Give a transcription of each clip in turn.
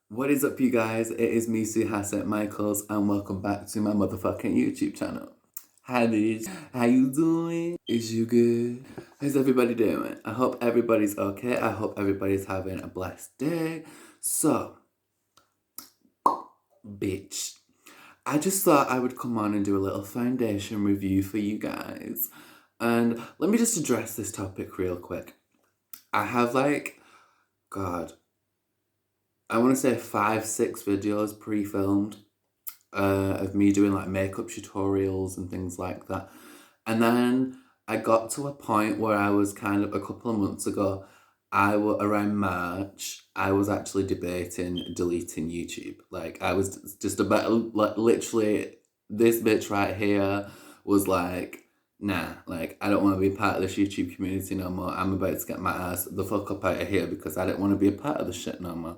What is up, you guys? It is me, Suhasset Michaels, and welcome back to my motherfucking YouTube channel. Hi, bitch. How you doing? Is you good? How's everybody doing? I hope everybody's okay. I hope everybody's having a blessed day. So, bitch, I just thought I would come on and do a little foundation review for you guys. And let me just address this topic real quick. I have God, I want to say 5, 6 videos pre-filmed of me doing like makeup tutorials and things like that. And then I got to a point where I was kind of a couple of months ago, around March, I was actually debating deleting YouTube. Like I was just about like literally this bitch right here was like, nah, like I don't want to be part of this YouTube community no more. I'm about to get my ass the fuck up out of here because I don't want to be a part of the shit no more.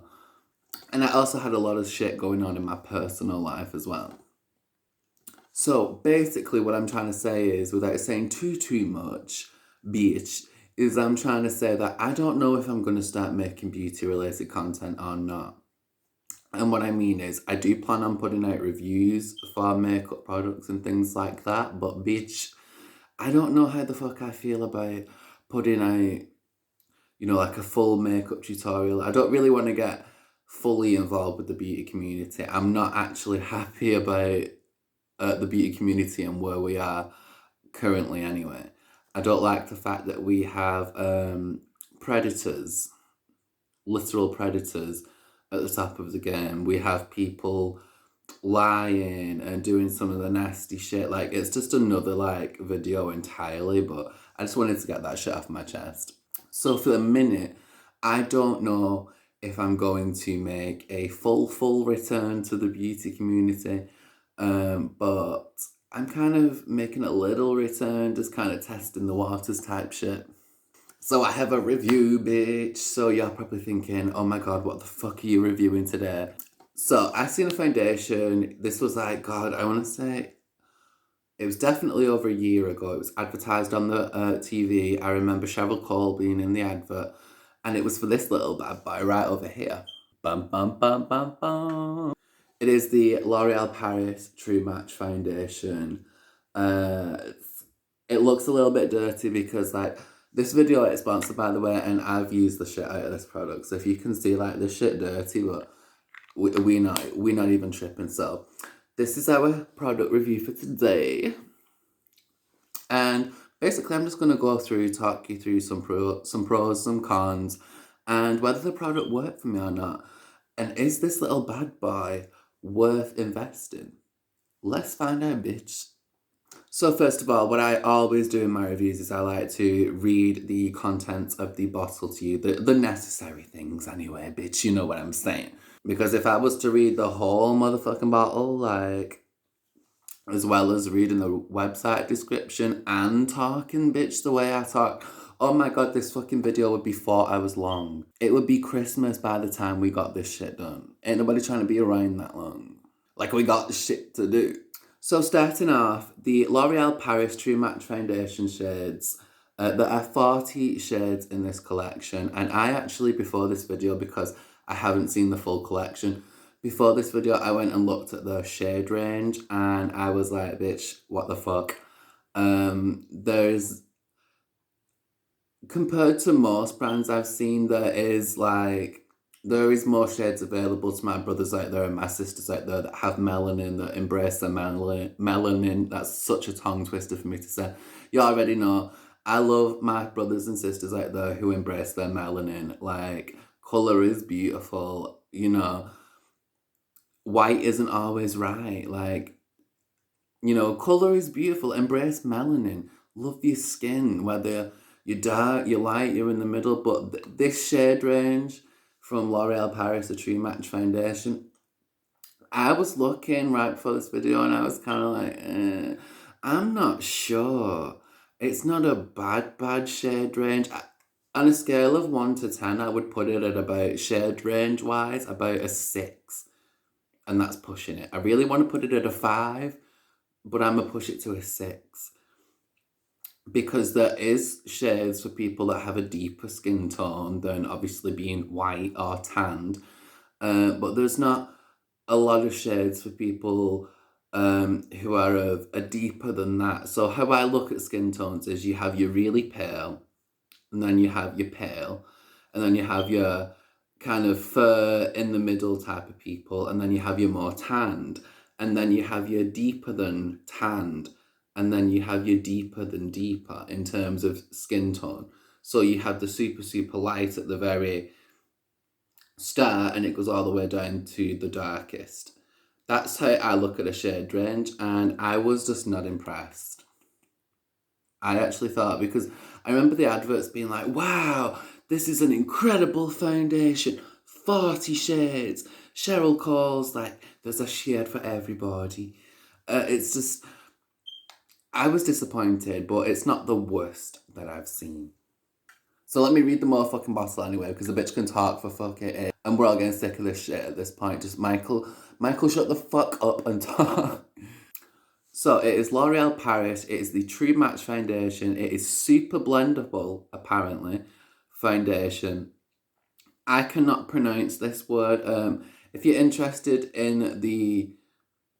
And I also had a lot of shit going on in my personal life as well. So basically what I'm trying to say is, without saying too much, bitch, is I'm trying to say that I don't know if I'm going to start making beauty related content or not. And what I mean is, I do plan on putting out reviews for makeup products and things like that, but bitch, I don't know how the fuck I feel about putting out, like a full makeup tutorial. I don't really want to get fully involved with the beauty community. I'm not actually happy about the beauty community and where we are currently anyway. I don't like the fact that we have predators, literal predators, at the top of the game. We have people lying and doing some of the nasty shit. Like, it's just another, video entirely, but I just wanted to get that shit off my chest. So for the minute, I don't know if I'm going to make a full return to the beauty community, but I'm kind of making a little return, just kind of testing the waters type shit. So I have a review, bitch. So you're probably thinking, oh my god, what the fuck are you reviewing today? So I seen a foundation. This was like, God, I want to say it was definitely over a year ago. It was advertised on the TV. I remember Cheryl Cole being in the advert, and it was for this little bad boy right over here. Bum bum bum bum bum. It is the L'Oreal Paris True Match Foundation. Uh, it looks a little bit dirty because this video is sponsored by the way, and I've used the shit out of this product. So if you can see this shit dirty, but we're not even tripping. So this is our product review for today, and basically I'm just gonna talk you through some pros, some cons, and whether the product worked for me or not, and is this little bad boy worth investing? Let's find out, bitch. So first of all, what I always do in my reviews is I like to read the contents of the bottle to you, the necessary things anyway, bitch, you know what I'm saying. Because if I was to read the whole motherfucking bottle, as well as reading the website description and talking, bitch, the way I talk, oh my god, this fucking video would be 4 hours long. It would be Christmas by the time we got this shit done. Ain't nobody trying to be around that long. Like, we got shit to do. So starting off, the L'Oreal Paris True Match Foundation shades. There are 40 shades in this collection, and I actually, before this video, because I haven't seen the full collection, before this video I went and looked at the shade range, and I was like, bitch, what the fuck? There's, compared to most brands I've seen, there is more shades available to my brothers out there and my sisters out there that have melanin, that embrace their melanin. That's such a tongue twister for me to say. You already know, I love my brothers and sisters out there who embrace their melanin. Like, colour is beautiful, white isn't always right. Colour is beautiful. Embrace melanin. Love your skin, whether you're dark, you're light, you're in the middle. But this shade range from L'Oreal Paris, the True Match Foundation, I was looking right before this video and I was kind of like, I'm not sure. It's not a bad shade range. On a scale of 1 to 10, I would put it at about, shade range wise, about a 6. And that's pushing it. I really want to put it at a 5, but I'm going to push it to a 6. Because there is shades for people that have a deeper skin tone than obviously being white or tanned. But there's not a lot of shades for people who are of a deeper than that. So how I look at skin tones is you have your really pale, and then you have your pale, and then you have your kind of fur in the middle type of people, and then you have your more tanned, and then you have your deeper than tanned, and then you have your deeper than deeper in terms of skin tone. So you have the super, super light at the very start, and it goes all the way down to the darkest. That's how I look at a shade range, and I was just not impressed. I actually thought, because I remember the adverts being like, wow, this is an incredible foundation, 40 shades. Cheryl calls, like, there's a shade for everybody. It's just, I was disappointed, but it's not the worst that I've seen. So let me read the motherfucking bottle anyway, because the bitch can talk for fucking it. And we're all getting sick of this shit at this point. Just Michael, shut the fuck up and talk. So it is L'Oreal Paris. It is the True Match foundation. It is super blendable, apparently, foundation. I cannot pronounce this word. If you're interested in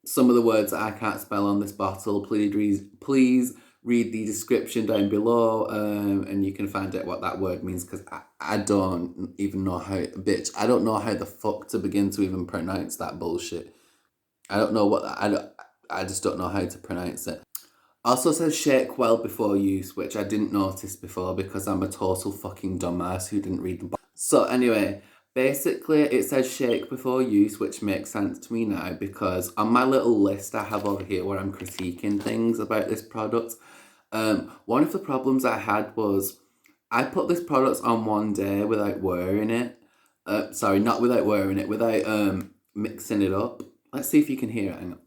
some of the words that I can't spell on this bottle, please read the description down below, and you can find out what that word means, because I don't even know how, bitch, I don't know how the fuck to begin to even pronounce that bullshit. I don't know what, I just don't know how to pronounce it. Also says shake well before use, which I didn't notice before because I'm a total fucking dumbass who didn't read the box. So anyway, basically it says shake before use, which makes sense to me now because on my little list I have over here where I'm critiquing things about this product, one of the problems I had was I put this product on one day without wearing it. Sorry, not without wearing it, without mixing it up. Let's see if you can hear it. Hang on.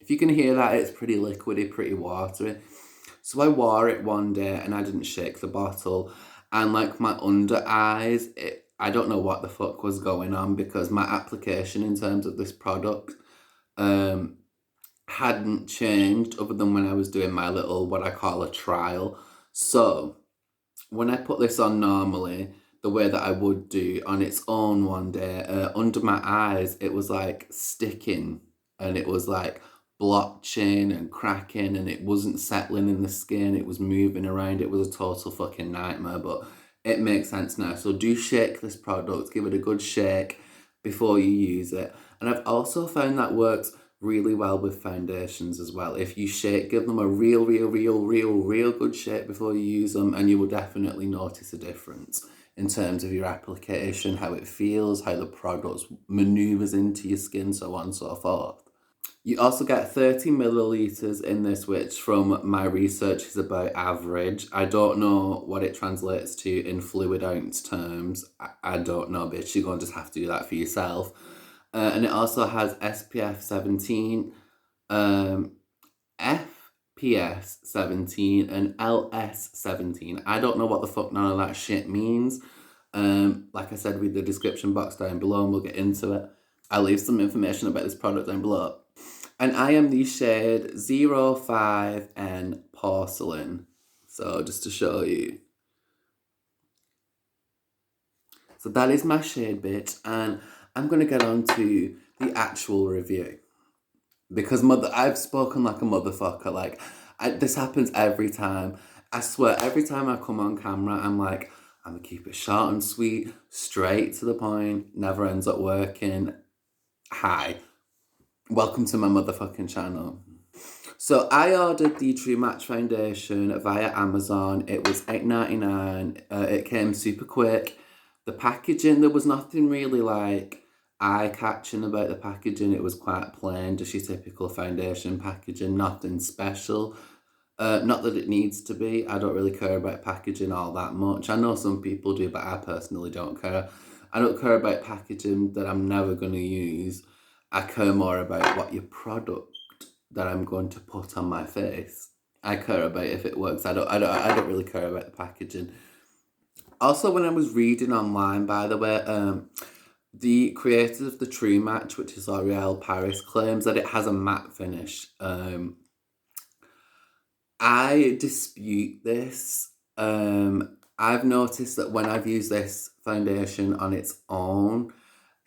If you can hear that, it's pretty liquidy, pretty watery. So I wore it one day and I didn't shake the bottle. And like my under eyes, I don't know what the fuck was going on because my application in terms of this product hadn't changed other than when I was doing my little, what I call a trial. So when I put this on normally, the way that I would do on its own one day, under my eyes, it was like sticking and it was like blotching and cracking and it wasn't settling in the skin. It was moving around. It was a total fucking nightmare, but it makes sense now. So do shake this product. Give it a good shake before you use it. And I've also found that works really well with foundations as well. If you shake, give them a real good shake before you use them, and you will definitely notice a difference in terms of your application, how it feels, how the product maneuvers into your skin, so on and so forth. You also get 30 millilitres in this, which from my research is about average. I don't know what it translates to in fluid ounce terms. I don't know, bitch. You're going to just have to do that for yourself. And it also has SPF 17, FPS 17, and LS 17. I don't know what the fuck none of that shit means. Like I said, read the description box down below and we'll get into it. I'll leave some information about this product down below. And I am the shade 05N Porcelain. So just to show you. So that is my shade, bitch. And I'm going to get on to the actual review. Because I've spoken like a motherfucker. Like, this happens every time. I swear, every time I come on camera, I'm like, I'm going to keep it short and sweet, straight to the point, never ends up working. Hi. Welcome to my motherfucking channel. So I ordered the True Match foundation via Amazon. It was $8.99. It came super quick. The packaging, there was nothing really like eye-catching about the packaging. It was quite plain, just your typical foundation packaging, nothing special. Not that it needs to be. I don't really care about packaging all that much. I know some people do, but I personally don't care. I don't care about packaging that I'm never going to use. I care more about what your product that I'm going to put on my face. I care about if it works. I don't really care about the packaging. Also, when I was reading online, by the way, the creators of the True Match, which is L'Oreal Paris, claims that it has a matte finish. I dispute this. I've noticed that when I've used this foundation on its own,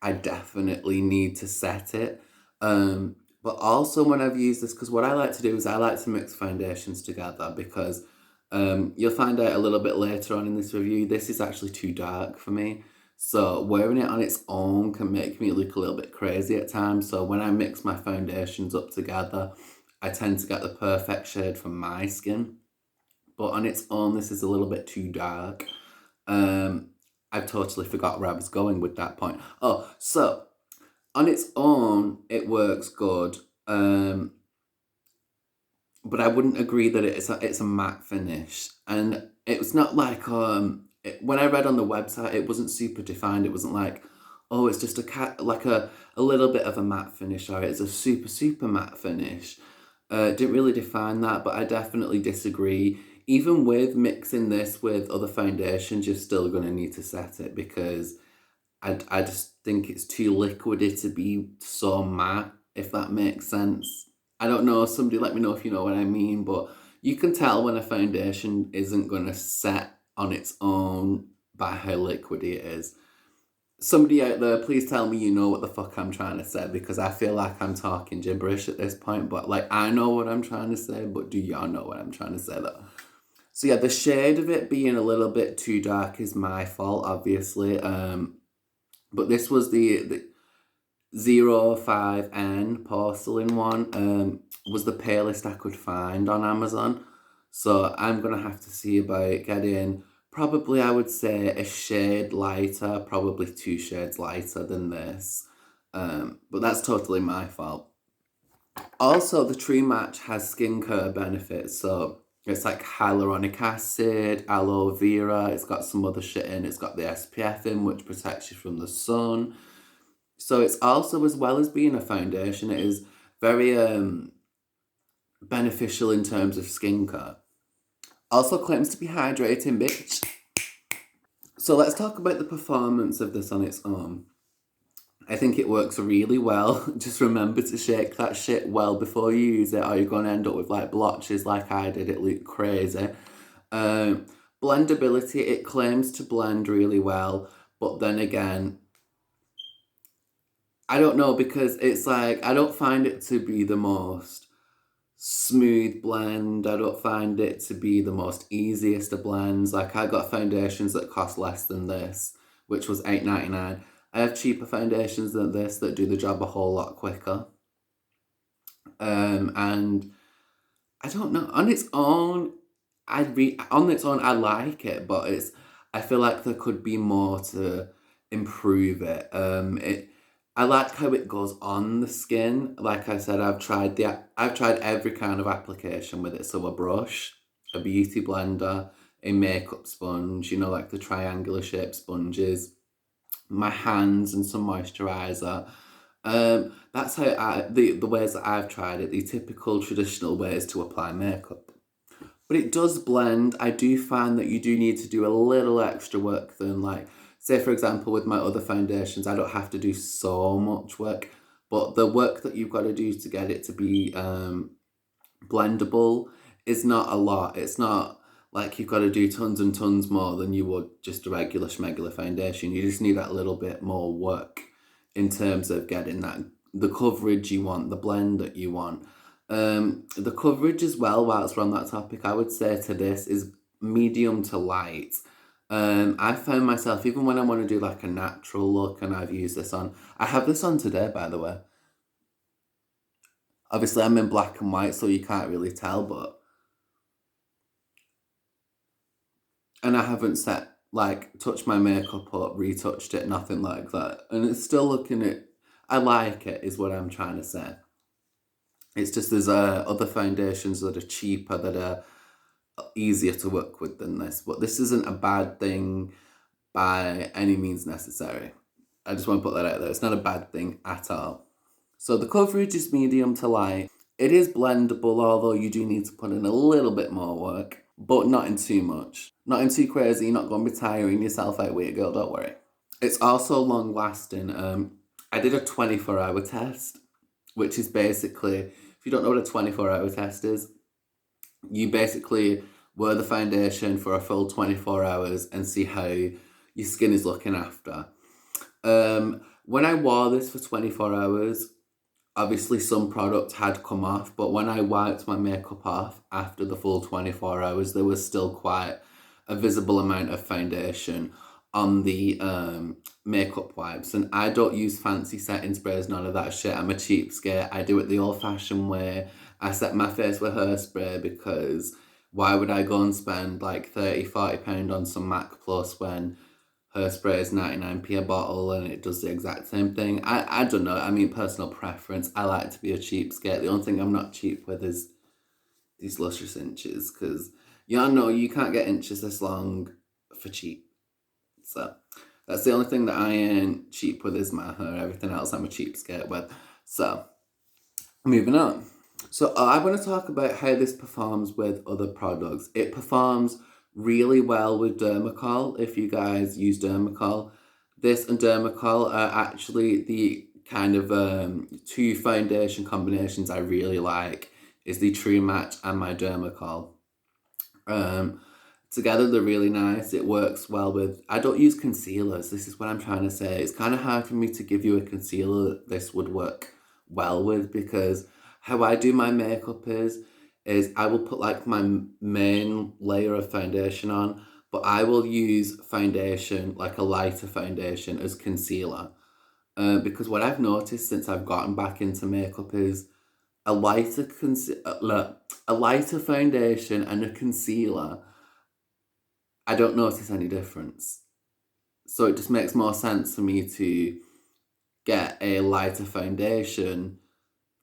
I definitely need to set it. But also when I've used this, because what I like to do is I like to mix foundations together because you'll find out a little bit later on in this review, this is actually too dark for me. So wearing it on its own can make me look a little bit crazy at times. So when I mix my foundations up together, I tend to get the perfect shade for my skin. But on its own, this is a little bit too dark. I've totally forgot where I was going with that point. Oh, so on its own, it works good. But I wouldn't agree that it's a matte finish. And it's not like when I read on the website, it wasn't super defined. It wasn't like, oh, it's just a little bit of a matte finish, or it's a super matte finish. Didn't really define that, but I definitely disagree. Even with mixing this with other foundations, you're still going to need to set it because I just think it's too liquidy to be so matte, if that makes sense. I don't know, somebody let me know if you know what I mean, but you can tell when a foundation isn't going to set on its own by how liquidy it is. Somebody out there, please tell me you know what the fuck I'm trying to say, because I feel like I'm talking gibberish at this point, but like I know what I'm trying to say, but do y'all know what I'm trying to say though? So yeah, the shade of it being a little bit too dark is my fault, obviously. But this was the 05N porcelain one. Was the palest I could find on Amazon. So I'm gonna have to see about getting probably, I would say, a shade lighter, probably 2 shades lighter than this. But that's totally my fault. Also, the True Match has skincare benefits, so it's like hyaluronic acid, aloe vera, it's got some other shit in, it's got the SPF in, which protects you from the sun. So it's also, as well as being a foundation, it is very beneficial in terms of skincare. Also claims to be hydrating, bitch. So let's talk about the performance of this on its own. I think it works really well. Just remember to shake that shit well before you use it, or you're going to end up with like blotches like I did. It looked crazy. Blendability, it claims to blend really well, but then again, I don't know, because it's like, I don't find it to be the most smooth blend. I don't find it to be the most easiest of blends. Like, I got foundations that cost less than this, which was $8.99. I have cheaper foundations than this that do the job a whole lot quicker. And I don't know, on its own, I like it, but I feel like there could be more to improve it. I like how it goes on the skin. Like I said, I've tried every kind of application with it. So a brush, a beauty blender, a makeup sponge, like the triangular shaped sponges, my hands and some moisturizer. That's how the ways that I've tried it, the typical traditional ways to apply makeup. But it does blend. I do find that you do need to do a little extra work than, like, say for example with my other foundations, I don't have to do so much work, but the work that you've got to do to get it to be blendable is not a lot. It's not like you've got to do tons and tons more than you would just a regular schmegular foundation. You just need that little bit more work in terms of getting the coverage you want, the blend that you want. The coverage as well, whilst we're on that topic, I would say to this is medium to light. I found myself, even when I want to do like a natural look, and I've used this on, I have this on today, by the way. Obviously, I'm in black and white, so you can't really tell, and I haven't touched my makeup up, retouched it, nothing like that. And it's still looking I like it, is what I'm trying to say. It's just there's other foundations that are cheaper, that are easier to work with than this. But this isn't a bad thing by any means necessary. I just want to put that out there. It's not a bad thing at all. So the coverage is medium to light. It is blendable, although you do need to put in a little bit more work, but not in too much. Not in too crazy. You're not going to be tiring yourself out with it, girl, don't worry. It's also long lasting. I did a 24-hour test, which is basically, if you don't know what a 24-hour test is, you basically wear the foundation for a full 24 hours and see how your skin is looking after. When I wore this for 24 hours, obviously some products had come off, but when I wiped my makeup off after the full 24 hours, there was still quite a visible amount of foundation on the makeup wipes. And I don't use fancy setting sprays, none of that shit. I'm a cheapskate. I do it the old-fashioned way. I set my face with hairspray because why would I go and spend like £30-40 on some MAC Plus when hairspray is 99p a bottle and it does the exact same thing? I don't know. I mean, personal preference. I like to be a cheapskate. The only thing I'm not cheap with is these luscious inches, because y'all know you can't get inches this long for cheap. So that's the only thing that I ain't cheap with is my hair. Everything else I'm a cheapskate with. So moving on. So I want to talk about how this performs with other products. It performs really well with Dermacol. If you guys use Dermacol, this and Dermacol are actually the kind of two foundation combinations I really like, is the True Match and my Dermacol. Together they're really nice. It works well with... I don't use concealers. This is what I'm trying to say. It's kind of hard for me to give you a concealer that this would work well with, because how I do my makeup is I will put like my main layer of foundation on, but I will use foundation, like a lighter foundation, as concealer. Because what I've noticed since I've gotten back into makeup is a lighter foundation and a concealer, I don't notice any difference. So it just makes more sense for me to get a lighter foundation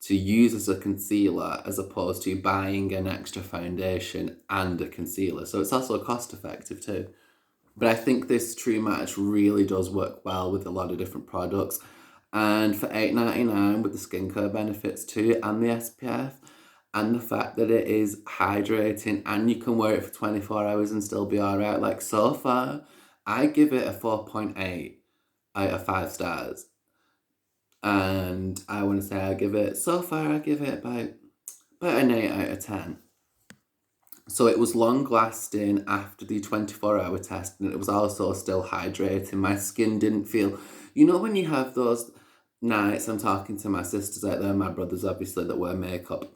to use as a concealer as opposed to buying an extra foundation and a concealer. So it's also cost effective too. But I think this True Match really does work well with a lot of different products. And for $8.99 with the skincare benefits too, and the SPF, and the fact that it is hydrating and you can wear it for 24 hours and still be alright. Like, so far, I give it a 4.8 out of 5 stars. And I want to say I give it about an 8 out of 10. So it was long lasting after the 24-hour test, and it was also still hydrating. My skin didn't feel... You know when you have those nights, I'm talking to my sisters out there, my brothers obviously, that wear makeup.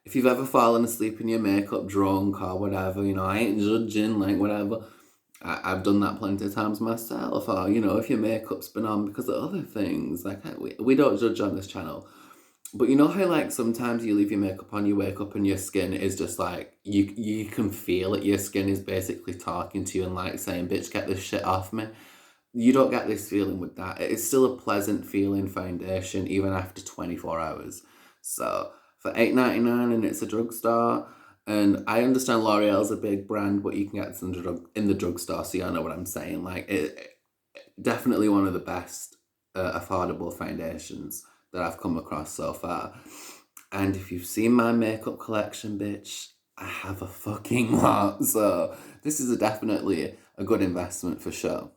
If you've ever fallen asleep in your makeup drunk or whatever, you know, I ain't judging, like, whatever. I've done that plenty of times myself. Or, you know, if your makeup's been on because of other things. Like, we don't judge on this channel. But you know how, like, sometimes you leave your makeup on, you wake up and your skin is just, like, you can feel it. Your skin is basically talking to you and, like, saying, bitch, get this shit off me. You don't get this feeling with that. It's still a pleasant feeling foundation, even after 24 hours. So, for $8.99 and it's a drugstore... And I understand L'Oreal's a big brand, but you can get this in the drugstore, so you know what I'm saying. Like, definitely one of the best affordable foundations that I've come across so far. And if you've seen my makeup collection, bitch, I have a fucking lot. So this is definitely a good investment for sure.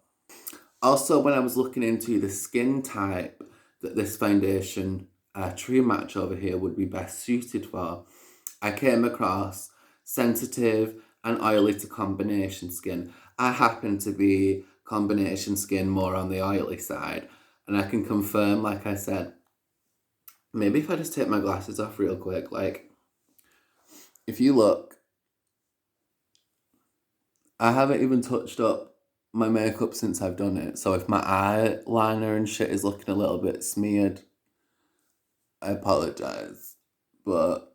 Also, when I was looking into the skin type that this foundation, True Match over here, would be best suited for, I came across sensitive and oily to combination skin. I happen to be combination skin, more on the oily side. And I can confirm, like I said, maybe if I just take my glasses off real quick, like, if you look, I haven't even touched up my makeup since I've done it. So if my eyeliner and shit is looking a little bit smeared, I apologise. But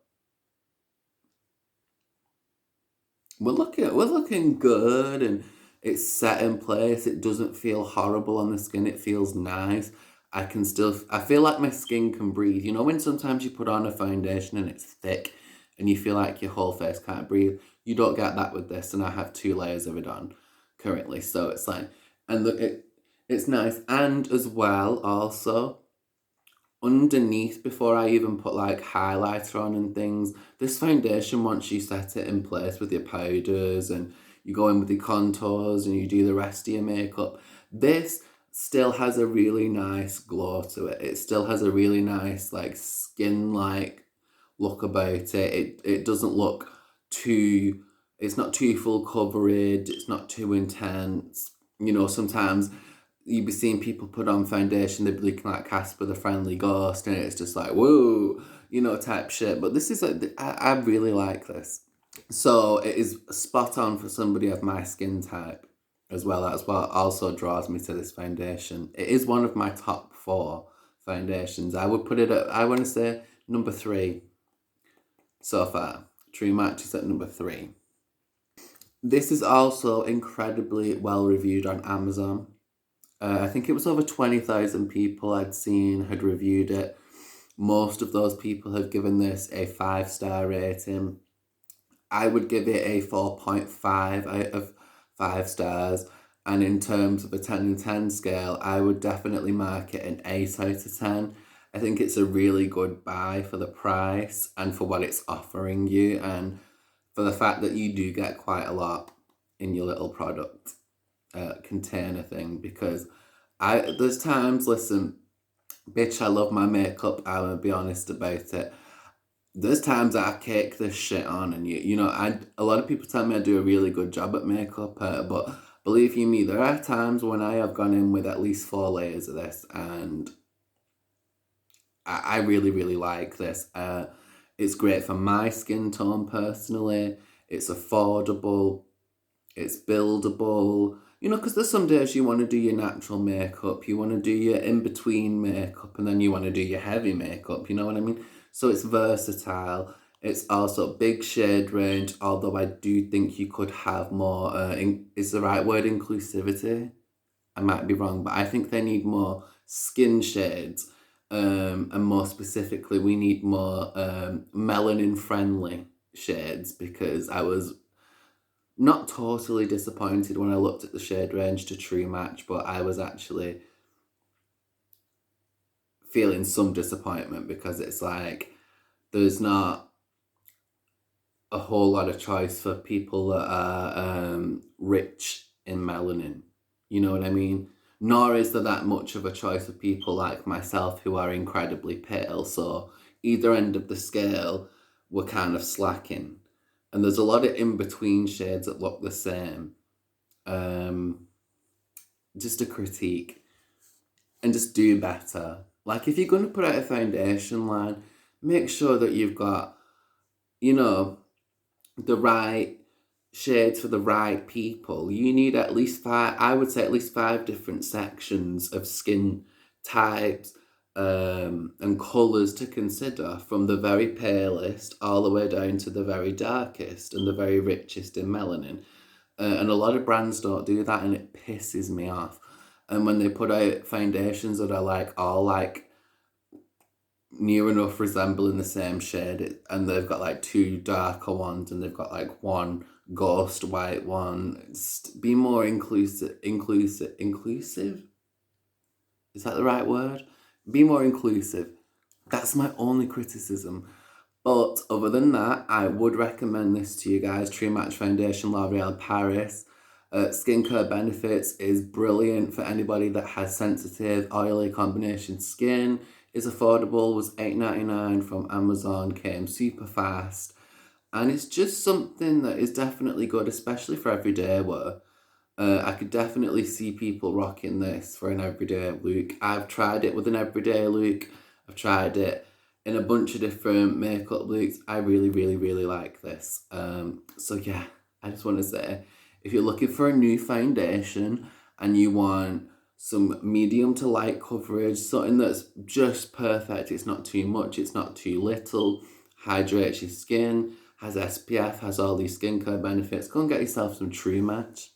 we're looking good, and it's set in place. It doesn't feel horrible on the skin. It feels nice. I feel like my skin can breathe. You know when sometimes you put on a foundation and it's thick and you feel like your whole face can't breathe? You don't get that with this, and I have 2 layers of it on currently. So it's like, and look, it's nice. And as well, also, underneath, before I even put like highlighter on and things, this foundation, once you set it in place with your powders and you go in with the contours and you do the rest of your makeup, this still has a really nice glow to it. It still has a really nice, like, skin-like look about it. It doesn't look too... It's not too full coverage. It's not too intense. You know, sometimes you'd be seeing people put on foundation, they'd be looking like Casper the Friendly Ghost, and it's just like, whoa, you know, type shit. But this is like, I really like this. So it is spot on for somebody of my skin type as well. That's what also draws me to this foundation. It is one of my top 4 foundations. I would put it at, I want to say, number 3 so far. True Match is at number 3. This is also incredibly well reviewed on Amazon. I think it was over 20,000 people I'd seen had reviewed it. Most of those people have given this a 5-star rating. I would give it a 4.5 out of 5 stars. And in terms of a 10 and 10 scale, I would definitely mark it an 8 out of 10. I think it's a really good buy for the price and for what it's offering you, and for the fact that you do get quite a lot in your little product container thing. Because there's times, listen, bitch, I love my makeup, I'm gonna be honest about it. There's times I cake this shit on, and you know, a lot of people tell me I do a really good job at makeup, but believe you me, there are times when I have gone in with at least 4 layers of this, and I really, really like this. It's great for my skin tone personally. It's affordable. It's buildable. You know, because there's some days you want to do your natural makeup, you want to do your in-between makeup, and then you want to do your heavy makeup, you know what I mean? So it's versatile. It's also big shade range, although I do think you could have more, is the right word inclusivity? I might be wrong, but I think they need more skin shades. And more specifically, we need more melanin-friendly shades, because I was not totally disappointed when I looked at the shade range to True Match, but I was actually feeling some disappointment because it's like there's not a whole lot of choice for people that are rich in melanin. You know what I mean? Nor is there that much of a choice for people like myself who are incredibly pale. So either end of the scale, we're kind of slacking. And there's a lot of in-between shades that look the same. Just a critique. And just do better. Like, if you're going to put out a foundation line, make sure that you've got, you know, the right shades for the right people. You need at least 5, I would say at least 5 different sections of skin types and colours to consider, from the very palest all the way down to the very darkest and the very richest in melanin. And a lot of brands don't do that, and it pisses me off. And when they put out foundations that are like all like near enough resembling the same shade, and they've got like 2 darker ones, and they've got like 1 ghost white one. Be more inclusive. Is that the right word? Be more inclusive. That's my only criticism. But other than that, I would recommend this to you guys. True Match Foundation, L'Oreal Paris. Skincare Benefits is brilliant for anybody that has sensitive, oily combination skin. Is affordable, was $8.99 from Amazon, came super fast. And it's just something that is definitely good, especially for everyday wear. I could definitely see people rocking this for an everyday look. I've tried it with an everyday look. I've tried it in a bunch of different makeup looks. I really, really, really like this. So yeah, I just want to say, if you're looking for a new foundation and you want some medium to light coverage, something that's just perfect, it's not too much, it's not too little, hydrates your skin, has SPF, has all these skincare benefits, go and get yourself some True Match.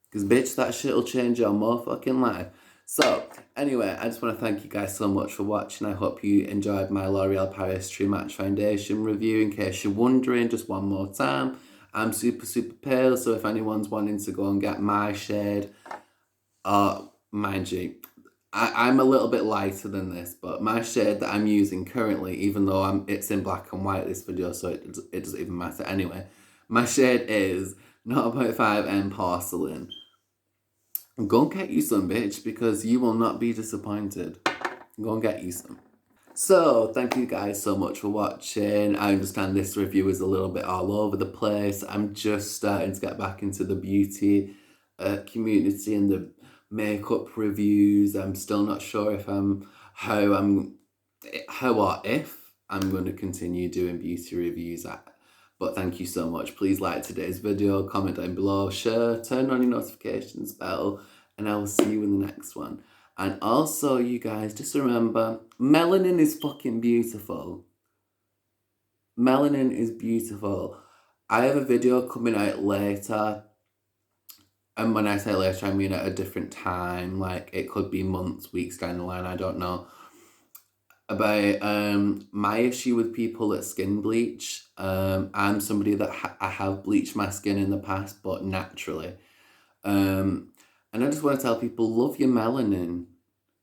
Because bitch, that shit will change your motherfucking life. So, anyway, I just want to thank you guys so much for watching. I hope you enjoyed my L'Oreal Paris True Match Foundation review. In case you're wondering, just one more time, I'm super, super pale, so if anyone's wanting to go and get my shade, mind you, I'm a little bit lighter than this, but my shade that I'm using currently, even though it's in black and white this video, so it doesn't even matter anyway, my shade is 0.5M Porcelain. Go and get you some, bitch, because you will not be disappointed. Go and get you some. So, thank you guys so much for watching. I understand this review is a little bit all over the place. I'm just starting to get back into the beauty community and the makeup reviews. I'm still not sure if how or if I'm going to continue doing beauty reviews. But thank you so much. Please like today's video, comment down below, share, turn on your notifications bell, and I will see you in the next one. And also, you guys, just remember, melanin is fucking beautiful. Melanin is beautiful. I have a video coming out later. And when I say later, I mean at a different time. Like, it could be months, weeks down the line, I don't know. About my issue with people that skin bleach. I'm somebody that I have bleached my skin in the past, but naturally. And I just want to tell people, love your melanin.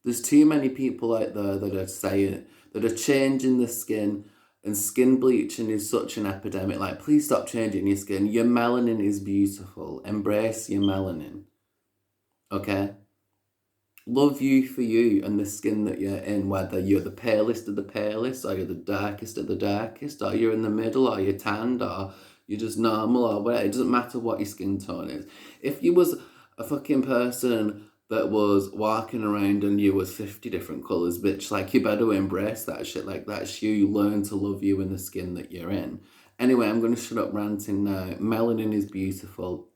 There's too many people out there that are saying, that are changing the skin, and skin bleaching is such an epidemic. Like, please stop changing your skin. Your melanin is beautiful. Embrace your melanin. Okay? Love you for you and the skin that you're in, whether you're the palest of the palest, or you're the darkest of the darkest, or you're in the middle, or you're tanned, or you're just normal, or whatever. It doesn't matter what your skin tone is. If you was a fucking person that was walking around and you was 50 different colours, bitch, like, you better embrace that shit. Like, that's you. You learn to love you in the skin that you're in. Anyway, I'm going to shut up ranting now. Melanin is beautiful.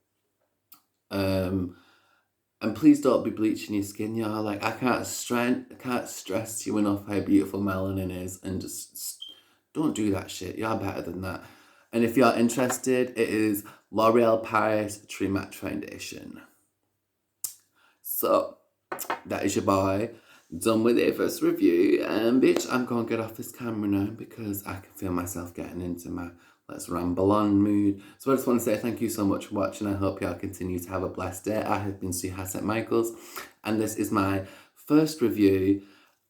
And please don't be bleaching your skin, y'all. Like, I can't stress to you enough how beautiful melanin is, and just don't do that shit. You're better than that. And if you're interested, it is L'Oreal Paris True Match Foundation. So, that is your boy, done with their first review. And bitch, I'm going to get off this camera now because I can feel myself getting into my let's ramble on mood. So I just want to say thank you so much for watching. I hope y'all continue to have a blessed day. I have been Suha St. Michaels, and this is my first review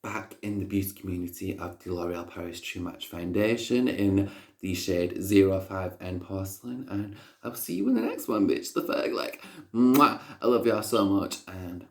back in the beauty community of the L'Oreal Paris True Match Foundation in the shade 05N Porcelain. And I'll see you in the next one, bitch. The Ferg, like, mwah. I love y'all so much, and